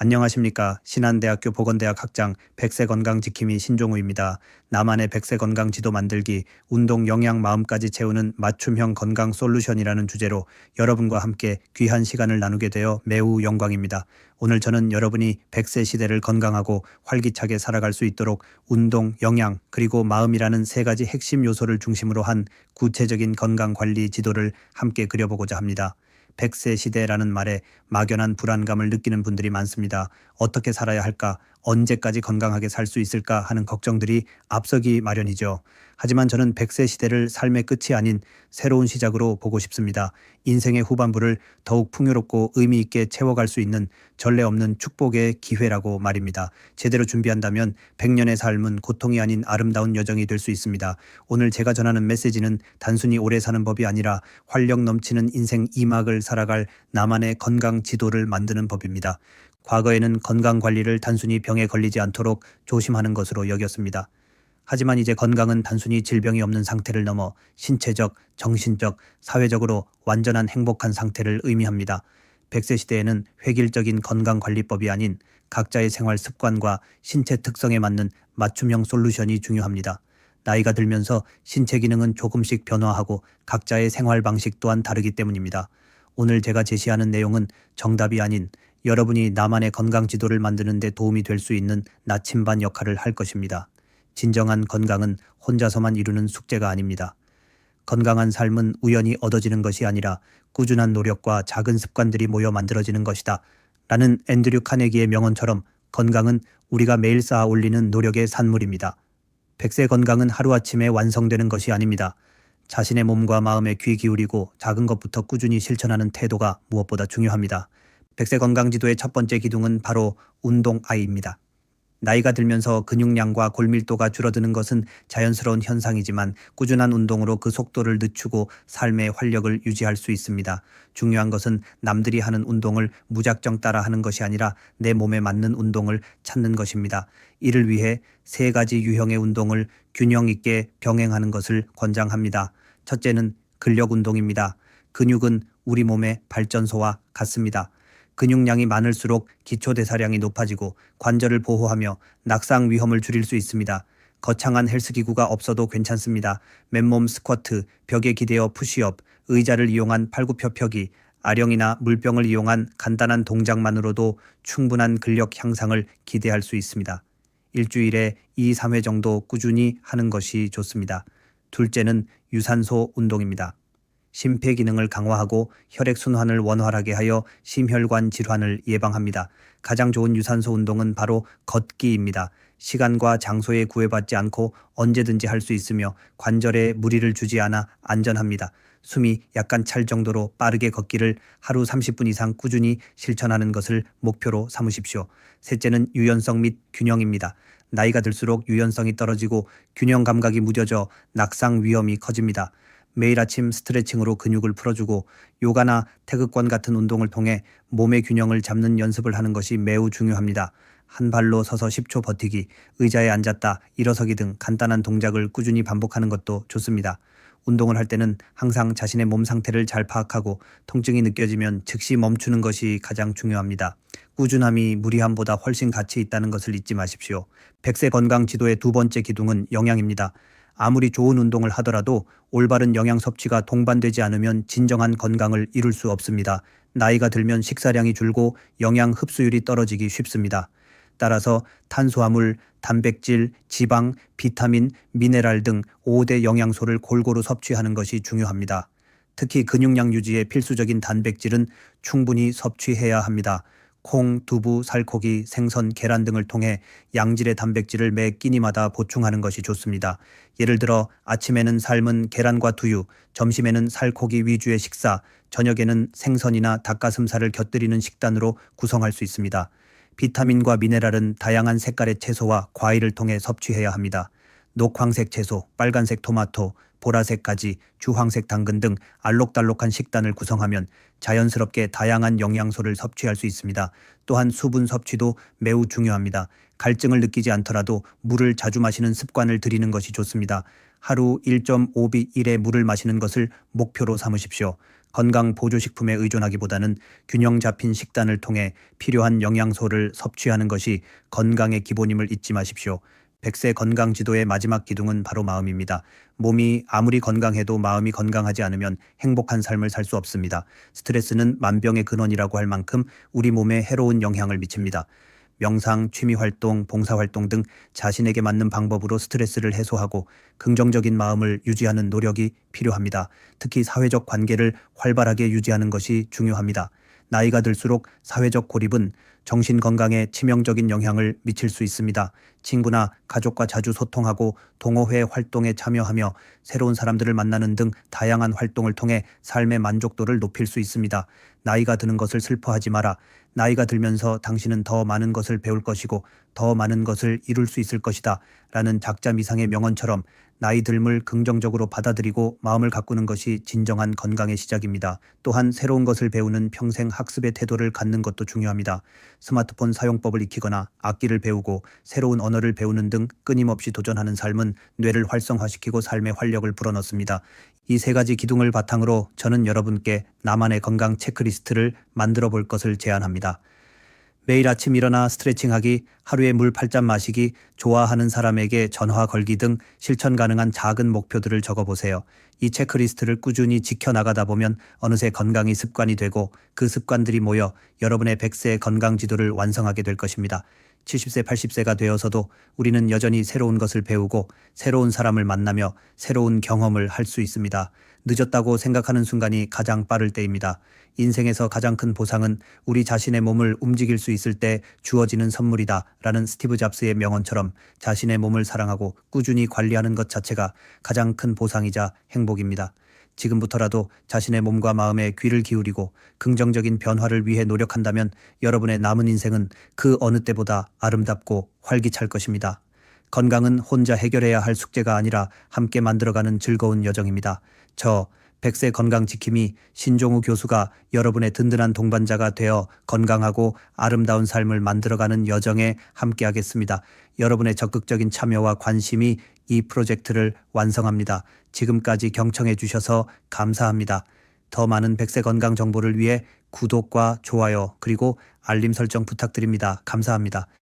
안녕하십니까. 신한대학교 보건대학 학장 백세 건강 지킴이 신종우입니다. 나만의 백세 건강 지도 만들기, 운동 영양 마음까지 채우는 맞춤형 건강 솔루션이라는 주제로 여러분과 함께 귀한 시간을 나누게 되어 매우 영광입니다. 오늘 저는 여러분이 백세 시대를 건강하고 활기차게 살아갈 수 있도록 운동, 영양, 그리고 마음이라는 세 가지 핵심 요소를 중심으로 한 구체적인 건강 관리 지도를 함께 그려보고자 합니다. 백세 시대라는 말에 막연한 불안감을 느끼는 분들이 많습니다. 어떻게 살아야 할까? 언제까지 건강하게 살 수 있을까 하는 걱정들이 앞서기 마련이죠. 하지만 저는 백세 시대를 삶의 끝이 아닌 새로운 시작으로 보고 싶습니다. 인생의 후반부를 더욱 풍요롭고 의미 있게 채워갈 수 있는 전례 없는 축복의 기회라고 말입니다. 제대로 준비한다면 100년의 삶은 고통이 아닌 아름다운 여정이 될 수 있습니다. 오늘 제가 전하는 메시지는 단순히 오래 사는 법이 아니라 활력 넘치는 인생 2막을 살아갈 나만의 건강 지도를 만드는 법입니다. 과거에는 건강 관리를 단순히 병에 걸리지 않도록 조심하는 것으로 여겼습니다. 하지만 이제 건강은 단순히 질병이 없는 상태를 넘어 신체적, 정신적, 사회적으로 완전한 행복한 상태를 의미합니다. 백세 시대에는 획일적인 건강관리법이 아닌 각자의 생활 습관과 신체 특성에 맞는 맞춤형 솔루션이 중요합니다. 나이가 들면서 신체 기능은 조금씩 변화하고 각자의 생활 방식 또한 다르기 때문입니다. 오늘 제가 제시하는 내용은 정답이 아닌 여러분이 나만의 건강 지도를 만드는 데 도움이 될 수 있는 나침반 역할을 할 것입니다. 진정한 건강은 혼자서만 이루는 숙제가 아닙니다. 건강한 삶은 우연히 얻어지는 것이 아니라 꾸준한 노력과 작은 습관들이 모여 만들어지는 것이다. 라는 앤드류 카네기의 명언처럼 건강은 우리가 매일 쌓아 올리는 노력의 산물입니다. 백세 건강은 하루아침에 완성되는 것이 아닙니다. 자신의 몸과 마음에 귀 기울이고 작은 것부터 꾸준히 실천하는 태도가 무엇보다 중요합니다. 백세 건강지도의 첫 번째 기둥은 바로 운동아이입니다. 나이가 들면서 근육량과 골밀도가 줄어드는 것은 자연스러운 현상이지만 꾸준한 운동으로 그 속도를 늦추고 삶의 활력을 유지할 수 있습니다. 중요한 것은 남들이 하는 운동을 무작정 따라하는 것이 아니라 내 몸에 맞는 운동을 찾는 것입니다. 이를 위해 세 가지 유형의 운동을 균형 있게 병행하는 것을 권장합니다. 첫째는 근력 운동입니다. 근육은 우리 몸의 발전소와 같습니다. 근육량이 많을수록 기초대사량이 높아지고 관절을 보호하며 낙상 위험을 줄일 수 있습니다. 거창한 헬스기구가 없어도 괜찮습니다. 맨몸 스쿼트, 벽에 기대어 푸시업, 의자를 이용한 팔굽혀펴기, 아령이나 물병을 이용한 간단한 동작만으로도 충분한 근력 향상을 기대할 수 있습니다. 일주일에 2, 3회 정도 꾸준히 하는 것이 좋습니다. 둘째는 유산소 운동입니다. 심폐기능을 강화하고 혈액순환을 원활하게 하여 심혈관 질환을 예방합니다. 가장 좋은 유산소 운동은 바로 걷기입니다. 시간과 장소에 구애받지 않고 언제든지 할 수 있으며 관절에 무리를 주지 않아 안전합니다. 숨이 약간 찰 정도로 빠르게 걷기를 하루 30분 이상 꾸준히 실천하는 것을 목표로 삼으십시오. 셋째는 유연성 및 균형입니다. 나이가 들수록 유연성이 떨어지고 균형 감각이 무뎌져 낙상 위험이 커집니다. 매일 아침 스트레칭으로 근육을 풀어주고 요가나 태극권 같은 운동을 통해 몸의 균형을 잡는 연습을 하는 것이 매우 중요합니다. 한 발로 서서 10초 버티기, 의자에 앉았다 일어서기 등 간단한 동작을 꾸준히 반복하는 것도 좋습니다. 운동을 할 때는 항상 자신의 몸 상태를 잘 파악하고 통증이 느껴지면 즉시 멈추는 것이 가장 중요합니다. 꾸준함이 무리함보다 훨씬 가치 있다는 것을 잊지 마십시오. 백세 건강 지도의 두 번째 기둥은 영양입니다. 아무리 좋은 운동을 하더라도 올바른 영양 섭취가 동반되지 않으면 진정한 건강을 이룰 수 없습니다. 나이가 들면 식사량이 줄고 영양 흡수율이 떨어지기 쉽습니다. 따라서 탄수화물, 단백질, 지방, 비타민, 미네랄 등 5대 영양소를 골고루 섭취하는 것이 중요합니다. 특히 근육량 유지에 필수적인 단백질은 충분히 섭취해야 합니다. 콩, 두부, 살코기, 생선, 계란 등을 통해 양질의 단백질을 매 끼니마다 보충하는 것이 좋습니다. 예를 들어 아침에는 삶은 계란과 두유, 점심에는 살코기 위주의 식사, 저녁에는 생선이나 닭가슴살을 곁들이는 식단으로 구성할 수 있습니다. 비타민과 미네랄은 다양한 색깔의 채소와 과일을 통해 섭취해야 합니다. 녹황색 채소, 빨간색 토마토, 보라색 가지, 주황색 당근 등 알록달록한 식단을 구성하면 자연스럽게 다양한 영양소를 섭취할 수 있습니다. 또한 수분 섭취도 매우 중요합니다. 갈증을 느끼지 않더라도 물을 자주 마시는 습관을 들이는 것이 좋습니다. 하루 1.5비1의 물을 마시는 것을 목표로 삼으십시오. 건강 보조식품에 의존하기보다는 균형 잡힌 식단을 통해 필요한 영양소를 섭취하는 것이 건강의 기본임을 잊지 마십시오. 100세 건강 지도의 마지막 기둥은 바로 마음입니다. 몸이 아무리 건강해도 마음이 건강하지 않으면 행복한 삶을 살 수 없습니다. 스트레스는 만병의 근원이라고 할 만큼 우리 몸에 해로운 영향을 미칩니다. 명상, 취미활동, 봉사활동 등 자신에게 맞는 방법으로 스트레스를 해소하고 긍정적인 마음을 유지하는 노력이 필요합니다. 특히 사회적 관계를 활발하게 유지하는 것이 중요합니다. 나이가 들수록 사회적 고립은 정신 건강에 치명적인 영향을 미칠 수 있습니다. 친구나 가족과 자주 소통하고 동호회 활동에 참여하며 새로운 사람들을 만나는 등 다양한 활동을 통해 삶의 만족도를 높일 수 있습니다. 나이가 드는 것을 슬퍼하지 마라. 나이가 들면서 당신은 더 많은 것을 배울 것이고 더 많은 것을 이룰 수 있을 것이다. 라는 작자미상의 명언처럼 나이 듦을 긍정적으로 받아들이고 마음을 가꾸는 것이 진정한 건강의 시작입니다. 또한 새로운 것을 배우는 평생 학습의 태도를 갖는 것도 중요합니다. 스마트폰 사용법을 익히거나 악기를 배우고 새로운 언어를 배우는 등 끊임없이 도전하는 삶은 뇌를 활성화시키고 삶의 활력을 불어넣습니다. 이 세 가지 기둥을 바탕으로 저는 여러분께 나만의 건강 체크리스트를 만들어 볼 것을 제안합니다. 매일 아침 일어나 스트레칭하기, 하루에 물 8잔 마시기, 좋아하는 사람에게 전화 걸기 등 실천 가능한 작은 목표들을 적어보세요. 이 체크리스트를 꾸준히 지켜나가다 보면 어느새 건강이 습관이 되고 그 습관들이 모여 여러분의 100세 건강 지도를 완성하게 될 것입니다. 70세, 80세가 되어서도 우리는 여전히 새로운 것을 배우고 새로운 사람을 만나며 새로운 경험을 할 수 있습니다. 늦었다고 생각하는 순간이 가장 빠를 때입니다. 인생에서 가장 큰 보상은 우리 자신의 몸을 움직일 수 있을 때 주어지는 선물이다 라는 스티브 잡스의 명언처럼 자신의 몸을 사랑하고 꾸준히 관리하는 것 자체가 가장 큰 보상이자 행복입니다. 지금부터라도 자신의 몸과 마음에 귀를 기울이고 긍정적인 변화를 위해 노력한다면 여러분의 남은 인생은 그 어느 때보다 아름답고 활기찰 것입니다. 건강은 혼자 해결해야 할 숙제가 아니라 함께 만들어가는 즐거운 여정입니다. 저 100세 건강 지킴이 신종우 교수가 여러분의 든든한 동반자가 되어 건강하고 아름다운 삶을 만들어가는 여정에 함께하겠습니다. 여러분의 적극적인 참여와 관심이 이 프로젝트를 완성합니다. 지금까지 경청해 주셔서 감사합니다. 더 많은 100세 건강 정보를 위해 구독과 좋아요 그리고 알림 설정 부탁드립니다. 감사합니다.